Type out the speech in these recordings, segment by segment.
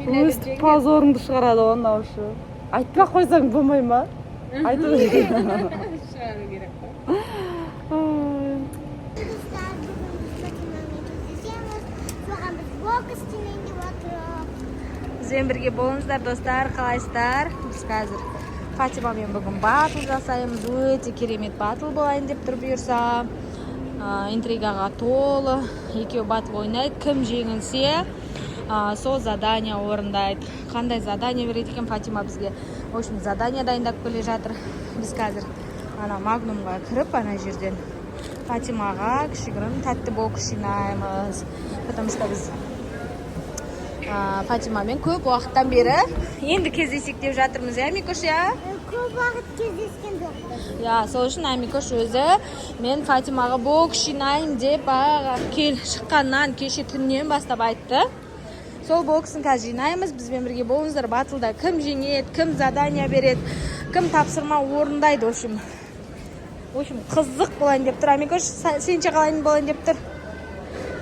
өстіп позорыңды шығарады ғой мынау шы. Айтпай қойсаң болмай ма? Айту керек. Шығару керек қой. Бізбен бірге болыңыздар достар, қалайсыздар? Біз қазір Фатимамен бүгін батыл жасаймыз. Өте керемет батыл болайын деп тұр бұйырса. Интригаға толы. Екеу батыл ойнайды. Кім жеңілсе, сол задание орындайды. Қандай задание береді екен Фатима бізге? В общем, задание дайындап келе жатыр. Біз қазір магнумға кіріп, ана жерден Фатимаға кішігірім тәтті бокс жинаймыз. Потому что біз Фатимамен көп уақыттан бері енді кездесек деп жатырмыз, Микош, Көп уақыт кездескен жоқпыз. Сол үшін Микош өзі мен Фатимаға бокс жинаймын деп шыққаннан кеше түннен бастап айтты. Сол боксын қазір жинаймыз, бізбен бірге болыңыздар. Батылда кім жеңеді, кім задание береді, кім тапсырма орындайды. В общем, қызық болайын деп тұр. Микош, сенше қалайын болайын деп тұр?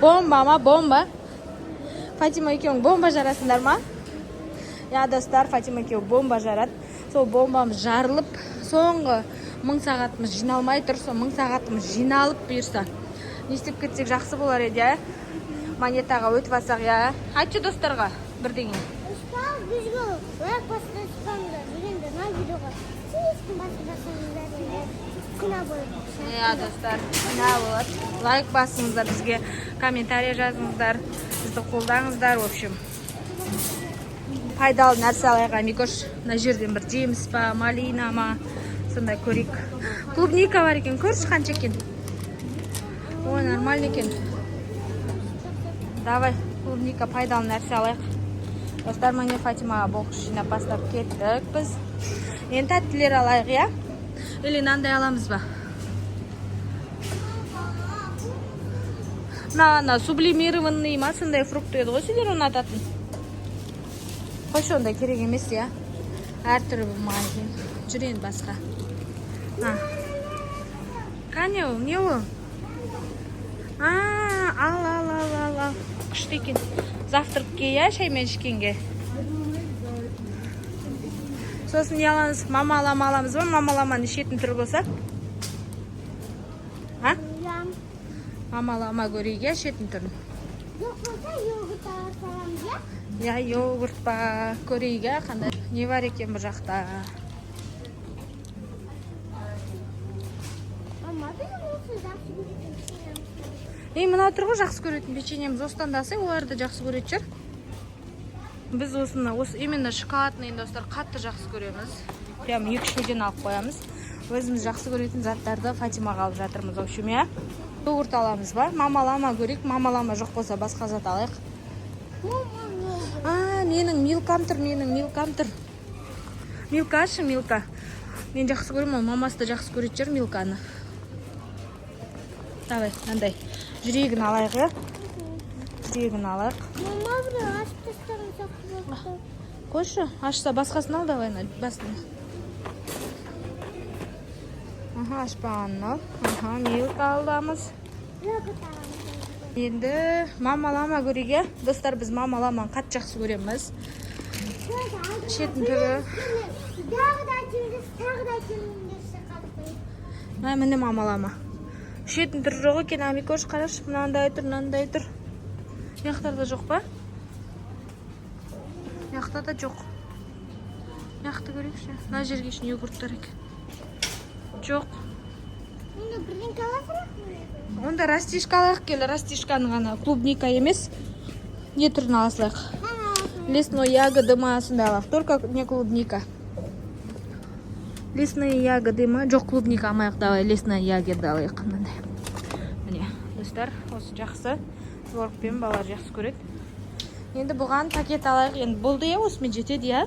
Бомба ма, бомба? Фатима екеуің бомба жарасыңдар ма? Достар, Фатима екеуі бомба жарады. Сол бомбамыз жарылып, соңғы 1000 сағатымыз жиналмай тұр. Сол 1000 сағатымыз жиналып бұйырса. Не істеп кетсек жақсы болар еді, монетаға өтіп алсақ, Айтшы достарға бірдеңе. Бізге лайк басып жатсаңдар, жүргенде мына видеоға ешкім басып жатсаңдар, күнә болады. Достар, күнә болады. Лайк басыңыздар, бізге комментарий жазыңыздар, бізді қолдаңыздар. В общем, пайдалы нәрсе алайық. Микош, мына жерден бір жеміс па, малина ма, сондай көрейік. Клубника бар екен, көрші қанша екен. Ой, нормально екен. Давай, клубника пайдалы нәрсе алайық. Достар, міне Фатимаға бокс жинап бастап кеттік біз. Енді тәттілер алайық, Или нандай аламыз ба? Сублимированный ма, сондай фрукты еді ғой, сендер оны ататын. Қойшы, ондай керек емес, Әр түрі болмаған кейін. Жүрейін басқа. Қане ол, не ол? Ал. Күшті екен. Завтракке, шаймен ішкенге. Сосын не аламыз? Мамалама аламыз ба? Мамаламаны ішетін түрі болса? Мамалама көрейік, ішетін түрін. Жоқ болса, йогурт аламыз, Йогурт па, көрейік, қандай. Не бар екен бұл жақта? Мына тұрғы жақсы көретін печеньеміз остандасы, оларды жақсы көретін жүр. Біз именно шоколадный достар қатты жақсы көреміз. Прям 2-3-ден алып қоямыз. Өзіміз жақсы көретін заттарды Фатимаға алып жатырмыз. В общем, йогурт аламыз ба? Мамалама көрейік. Мамалама жоқ болса басқа зат алайық. Менің милкам тұр. Милка ашы, милка. Мен жақсы көрем, ол мамасы да жақсы көретін жүр милканы. Давай, мынандай. Жүрегін алайық, Мама, бір ашып тастарын сақтып алды. Қойшы, ашса басқасын ал, давай, басын. Ашпағанын ал. Милка алдамыз. Енді мамалама көрейік, Достар, біз мамаламаны қатты жақсы көреміз. Шетін түрі. Міне мамалама. Шетін түрі жоқ екен, Микош, қараш, мынандай тұр. Яқтарда жоқ па? Яқта да жоқ. Яқты көрейікші. Мына жерге үшін йогурттар екен. Жоқ. Онда бірден қаласырақ? Онда растишка алайық келі. Растишканың ғана клубника емес. Не түрін аласылайық? Лесной ягоды ма, сондай алайық. Только не клубника. Лесные ягоды ма? Жоқ, клубника алмайық. Давай, лесная ягоды алайық. Міне, достар, осы жақсы. Зорықпен балар жақсы көреді. Енді бұған пакет алайық. Енді болды, осымен жетеді,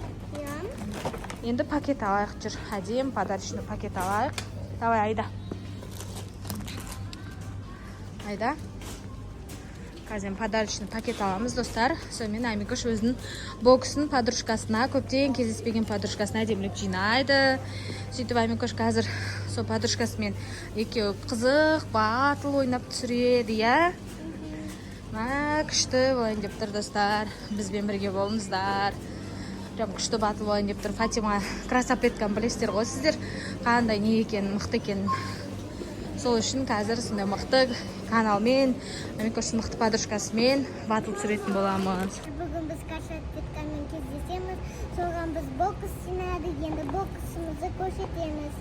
Енді пакет алайық жүр. Әдем подарочный пакет алайық. Давай, айда. Қазір подарочный пакет аламыз, достар. Сонымен Микош өзінің боксын подружкасына, көптен кездеспеген подружкасына әдемілеп жинайды. Сөйтіп Микош қазір сол подружкасымен екеуі қызық, батыл ойнап түсіреді, Күшті болайын деп тұр достар. Бізбен бірге болыңыздар. Прям күшті батыл болайын деп тұр. Фатима красапетканы білесіздер ғой сіздер. Қандай не екен, мықты екен. Сол үшін қазір сондай мықты каналмен, Амикоштың мықты подружкасымен батыл түсіретін боламыз. Бүгін біз красапеткамен кездесеміз. Соған біз бокс жинады. Енді боксымызды көрсетеміз.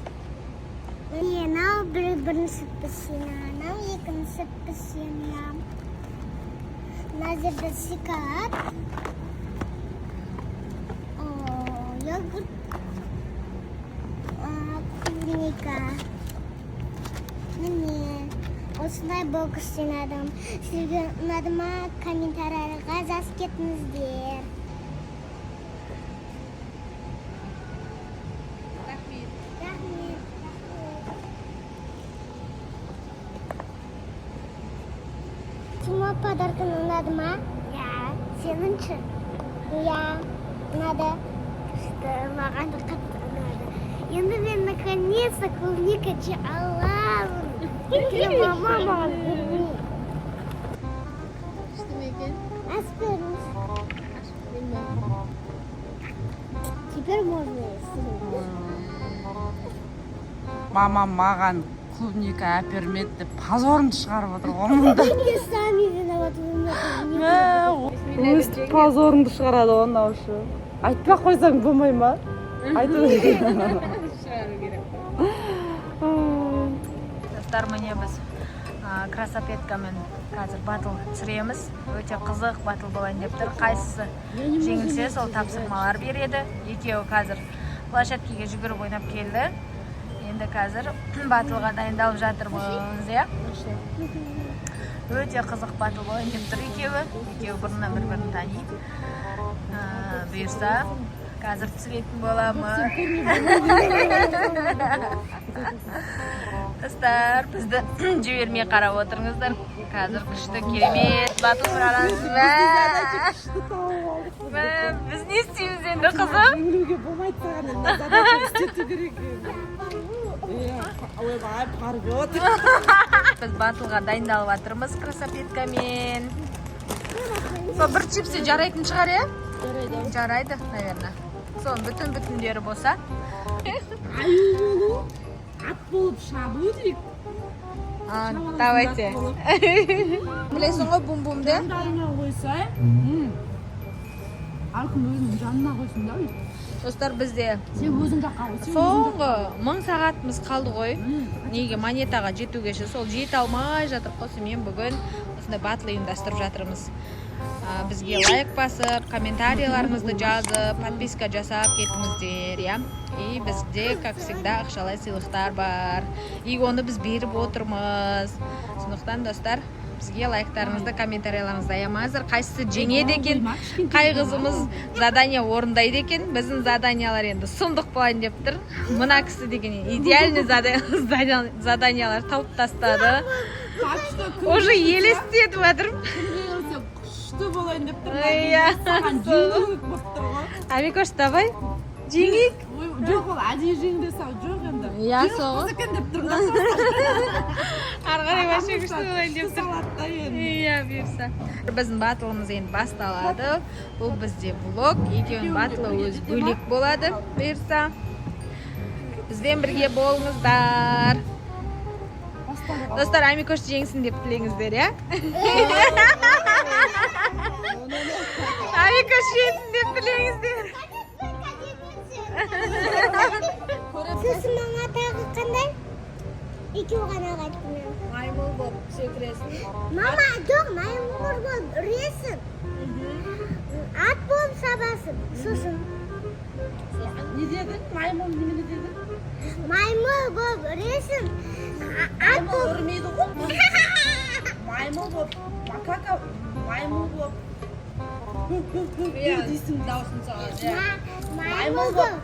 Анау бір-бірін сыппысына, анау екіні сыппысына. Мына жерде шоколад, йогурт, клубника. Міне, осындай бокс жинадым. Сізге ұнады ма? Комментарийға жазып кетіңіздер. Тима подаркың ұнады ма? Я. Сенің үшін? Я. Ұнады. Күшті. Маған да қатты ұнады. Енді мен наконец-то клубника жей аламын. Өйткені мама маған бермейді. Күшті ме екен? Ашып беріңіз. Теперь можно есть. Мамам маған клубника әпермеді деп позорымды шығарып отыр ғой мұнда. Неге сами виноваты? Өстіп позорымды шығарады ғой мынау шы. Айтпай қойсаң болмай ма? Айту керек. Шығару керек. Достар, міне біз красапеткамен қазір батыл түсіреміз. Өте қызық батыл болайын деп тұр. Қайсысы жеңілсе сол тапсырмалар береді. Екеуі қазір площадкеге жүгіріп ойнап келді. Енді қазір батылға дайындалып жатырмыз, иә? Өте қызық батыл болайын деп тұр екеуі. Екеуі бұрыннан бір-бірін таниды. Бұйырса, қазір түсіретін боламыз. Достар, бізді жібермей қарап отырыңыздар. Қазір күшті керемет батыл сұранамыз. Біз не істейміз енді қызым? Жеңілуге болмайды саған енді задача істету керек. Ойбай, паргот. Біз батылға дайындалып жатырмыз красапеткамен. Сол бір чипсы жарайтын шығар, е? Жарайды, наверное. Соның бүтін-бүтіндері болса. Аю болу, ат болып шабу дейік. Давайте. Білесің ғой бум-бумды? Жандарына қойса, әркім өзінің жанына қойсын да. Достар, бізде Сен өзің жаққа қойсын. соңғы 1000 сағатымыз қалды ғой. Неге монетаға жетугеше сол жете алмай жатыр қосы. Мен бүгін осындай батыл ұйымдастырып жатырмыз. Бізге лайк басып, комментарийларыңызды жазып, подписка жасап кетіңіздер, иә. И бізде, как всегда, ақшалай сыйлықтар бар. И оны біз беріп отырмыз. Сондықтан, достар, бізге лайктарыңызды, комментарийларыңызды аямаңыздар. Қайсысы жеңеді екен, қай қызымыз задания орындайды екен. Біздің заданиялар енді сұмдық болайын деп тұр. Мына кісі деген идеальный заданиялар тауып тастады. Уже елестетіп жатырмын. Күшті болайын деп тұр. Саған жеңілік болып тұр ғой. Амикош, давай, жеңейік. Жоқ, ол әдейі жеңді сау, жоқ енді. Иә, соғы. Екен деп тұрмын. Арғарай башы күшті болайын деп тұр. Иә, бұйырса. Біздің батылымыз енді басталады. Бұл бізде влог. Екеуінің батылы өз бөлек болады. Бұйырса. Бізбен бірге болыңыздар. Достар, Амикош жеңсін деп тілеңіздер, иә? Амикош жеңсін деп тілеңіздер. Сосын мама тағы қандай? Екеу ғана қайтты мен. Маймыл болып секіресің. Мама, жоқ, маймыл болып үресің. Ат болып сабасың. Сосын. Не дедің? Маймыл немене дедің? Маймыл болып үресің. Ат болып Үрмейді ғой. Маймыл болып, макака маймыл болып. Дейсің даусын саған. маймыл болып.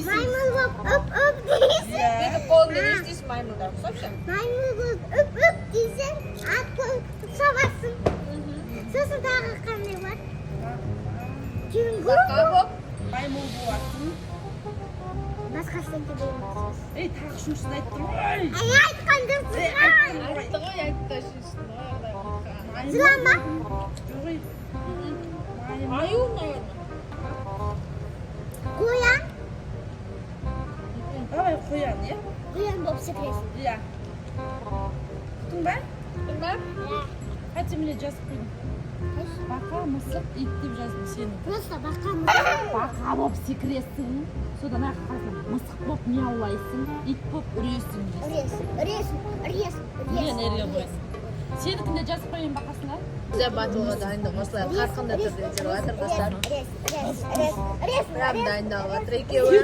Маймыл болып үп-үп дейсің. Беті қолында не істейсің маймылдар? Құсапшы? Маймыл болып үп-үп дейсің. Ат болып сабасың. Сосын тағы қандай бар? Кенгуру болып. Маймыл боласың. Басқа ештеңке дейміз. Ей, тағы үшіншісін айттым ғой. Айтқан жоқсың. Айтты ғой, айтты. Жылан ба? Аю, наверное. Қоян? Давай қоян, иә? Қоян болып секіресің. Иә. Күттің ба? Bilmem. Қате міне жазып қойдым. Бақа, мысық, ит деп жаздым сені. Просто бақамыз. Бақа болып секіресің. Содан ақ қазір мысық болып мияулайсың, ит болып үресің. Мен әрге қойсың. Сенікінде жазып қойын бақасына. Бізде батылға дайындық осылай қарқынды түрде жүріп жатыр достар. Прям дайындалып жатыр екеуі.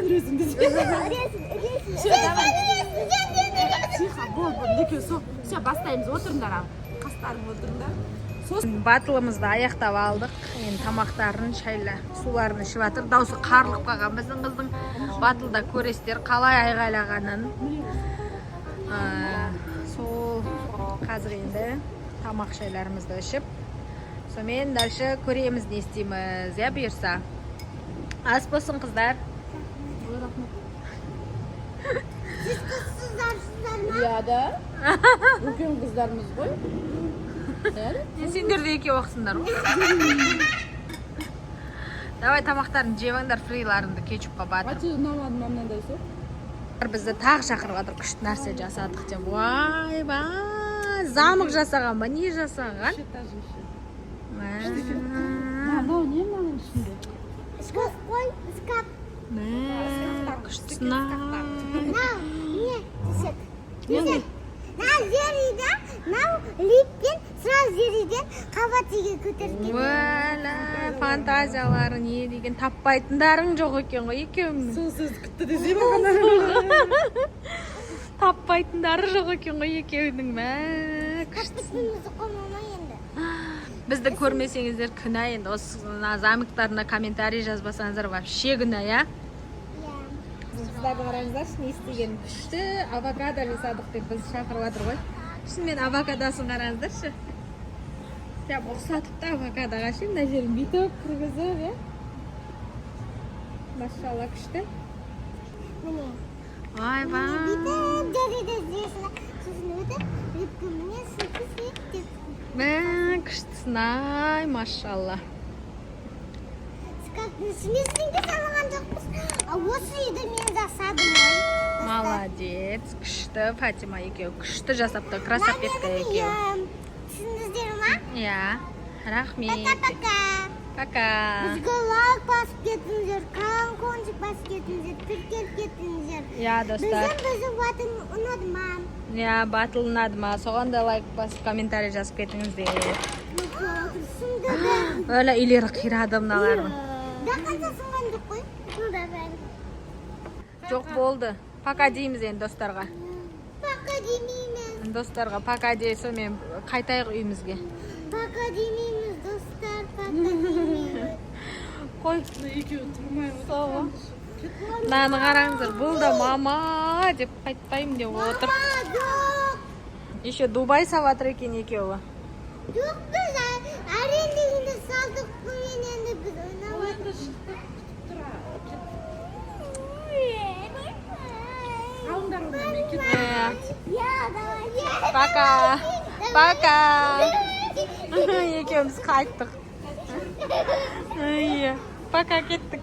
Тихо, бол, екеу сол. Все, бастаймыз, отырыңдар ал. Қастарың отырыңдар. Батылымызды аяқтап алдық. Енді тамақтарын, шайлы, суларын ішіп жатыр. Даусы қарылып қалған біздің қыздың. Батылда көресіздер қалай айғайлағанын. Сол қазір енді тамақ шайларымызды ішіп. Сонымен дальше көреміз не істейміз. Я бұйырса. Ас болсын қыздар. Сіз қызсыздар ма? Иә да. Үлкен қыздарымыз ғой. Сендер де екеу оқысыңдар ғой. Давай тамақтарын жеваңдар, фриларыңды кетчупқа батыр. Аты ұнамады ма мынандай сол? Бізді тағы шақырып жатыр, күшті нәрсе жасадық деп. Вай, замық жасаған ба, не жасаған? Мынау не мынаның ішінде? Шкаф қой, шкаф. Күштісін-ай. Мынау не? Тесек. Мынау жериден, мынау липпен, сразу жериден қабатыға көтерген. Уәлә, фантазиялары не деген таппайтындарың жоқ екен ғой екеуіңнің. Сол сөз күтті десе бағана. Таппайтындары жоқ екен ғой екеуіңнің. Қаттықымызды қоймама енді. Бізді көрмесеңіздер күнә енді. Осы замықтарына комментарий жазбасаңыздар вообще күнә, я? Қыздарды қараңыздар, не істеген күшті авокадо жасадық деп біз шақырып жатыр ғой. Шынымен авокадосын қараңыздаршы. Прям ұқсатып та авокадоға ше, мына жерін бүйтіп кіргізіп, е? Машалла күшті. Міне. Ойбай. Бүйтіп жериді жесіні, сосын өтіп, липкіміне сөйтіп. Күштісін-ай, машалла. Шкафтың ішінесін де салған жоқпыз. Осы үйді мен жасадым ғой. Молодец, күшті. Фатима екеу күшті жасапты, красавчик екеу. Түсіндіңіздер ма? Иә, рахмет. Пока-пока. Пока. Бізге лайк басып кетіңіздер, колокольчик басып кетіңіздер, тіркеліп кетіңіздер. Иә, достар. Біздің батыл ұнады ма? Иә, батыл ұнады ма? Соған да лайк басып, комментарий жазып кетіңіздер. Өлі үйлері қирады мыналардың. Дақанша сынған жоқ қой. Жоқ болды. Пока дейміз енді достарға. Пока демейміз. Достарға пока дей, сонымен қайтайық үйімізге. Пока демейміз, достар, пока демейміз. Қой. Екеуі тұрмай Соғы. Мынаны қараңыздар, бұл да мама деп қайтпаймын деп отыр. Жоқ. Еще Дубай саватыр екен екеуі. Жоқ біз арендегінде салдық бұмен енді біз ойнап отырмыз. Пока. Пока. Екеуміз қайттық. Пока кеттік.